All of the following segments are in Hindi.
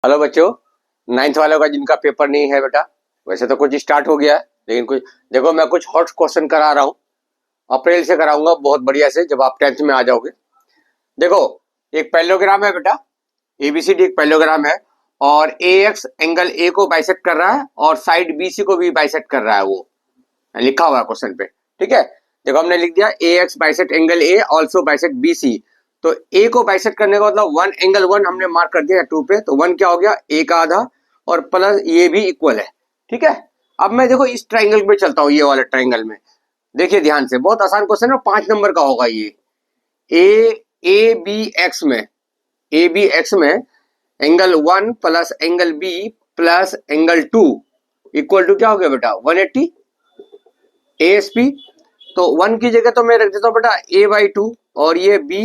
हेलो बच्चों, 9th वालों का जिनका पेपर नहीं है बेटा, वैसे तो कुछ स्टार्ट हो गया है, लेकिन कुछ देखो, मैं कुछ हॉट क्वेश्चन करा रहा हूँ। अप्रैल से कराऊंगा बहुत बढ़िया से, जब आप 10th में आ जाओगे। देखो, एक पैरेललोग्राम है बेटा, एबीसीडी एक पैरेललोग्राम है, और ए एक्स एंगल ए को बाइसेक्ट कर रहा है और साइड बीसी को भी बाइसेक्ट कर रहा है। वो लिखा हुआ है क्वेश्चन पे, ठीक है। देखो, हमने लिख दिया A X bisect angle A also bisect BC. तो ए को बाइसेक्ट करने का मतलब वन एंगल वन हमने मार्क कर दिया 2 पे, तो वन क्या हो गया, ए का आधा और प्लस ये भी इक्वल है, ठीक है। अब मैं देखो इस ट्राइंगल में चलता हूँ, ये वाले ट्राइंगल में। देखिए ध्यान से, बहुत आसान क्वेश्चन है, 5 नंबर का होगा ये। ए बी एक्स में, ए बी एक्स में angle 1 plus angle B plus angle 2 equal to क्या हो गया बेटा, 180 एएसपी। तो 1 की जगह तो मैं रख देता हूँ बेटा a/2, और ये b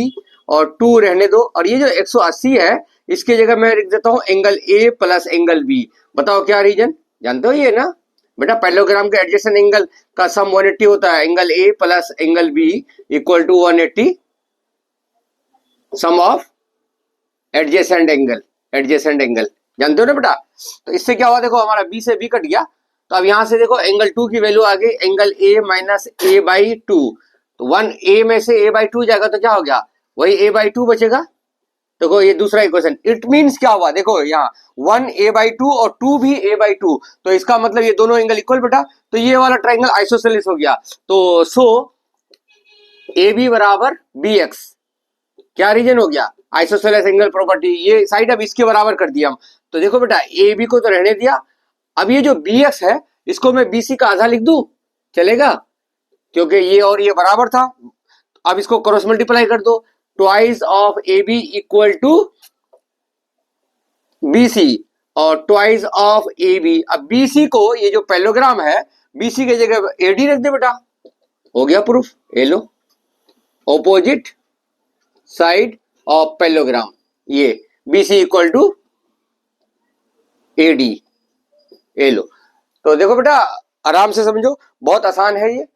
और 2 रहने दो, और ये जो 180 है इसकी जगह मैं लिख देता हूँ angle a plus angle b। बताओ क्या रीजन, जानते हो ये ना बेटा, पैरेललोग्राम के एडजेसेंट एंगल का सम 180 होता है। Angle a plus angle b equal to 180 sum of adjacent angle, adjacent angle जानते हो ना बेटा। तो इससे क्या हुआ, देखो हमारा b से b कट गया, तो अब यहां से देखो एंगल 2 की वैल्यू आ गई एंगल a माइनस a/2। तो 1a में से a/2 जाएगा तो क्या हो गया, वही a/2 बचेगा। देखो ये दूसरा इक्वेशन, इट मींस क्या हुआ, देखो यहाँ 1 a/2 और 2 भी a/2, तो इसका मतलब ये दोनों एंगल इक्वल बेटा। तो ये वाला ट्राइंगल आइसोसेलेस हो गया। तो सो ab बराबर bx, क्या रीजन हो गया, आइसोसेलेस एंगल प्रॉपर्टी। ये साइड अब इसके बराबर कर दिया हम। तो देखो बेटा, ए बी को तो रहने दिया, अब ये जो बी एक्स है इसको मैं बी सी का आधा लिख दूं, चलेगा, क्योंकि ये और ये बराबर था। अब इसको क्रॉस मल्टीप्लाई कर दो, twice of A B equal to B C, और ट्वाइस ऑफ ए बी। अब बी सी को, ये जो पैरेललोग्राम है, बी सी की जगह ए डी रख दे बेटा, हो गया प्रूफ। ये लो, ऑपोजिट साइड ऑफ पैरेललोग्राम, ये BC इक्वल टू AD, ये लो। तो देखो बेटा, आराम से समझो, बहुत आसान है ये,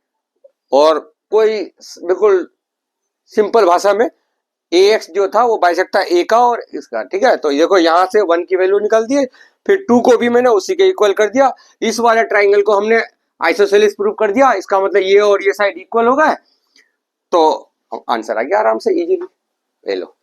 और कोई बिल्कुल सिंपल भाषा में AX जो था वो बाइसेक्ट था A का और इसका, ठीक है। तो देखो यहाँ से 1 की वैल्यू निकाल दी, फिर 2 को भी मैंने उसी के इक्वल कर दिया। इस वाले ट्राइंगल को हमने आइसोसेलेस प्रूव कर दिया, इसका मतलब ये और ये साइड इक्वल हो गए, तो आंसर आ गया आराम से, इजीली। ले लो।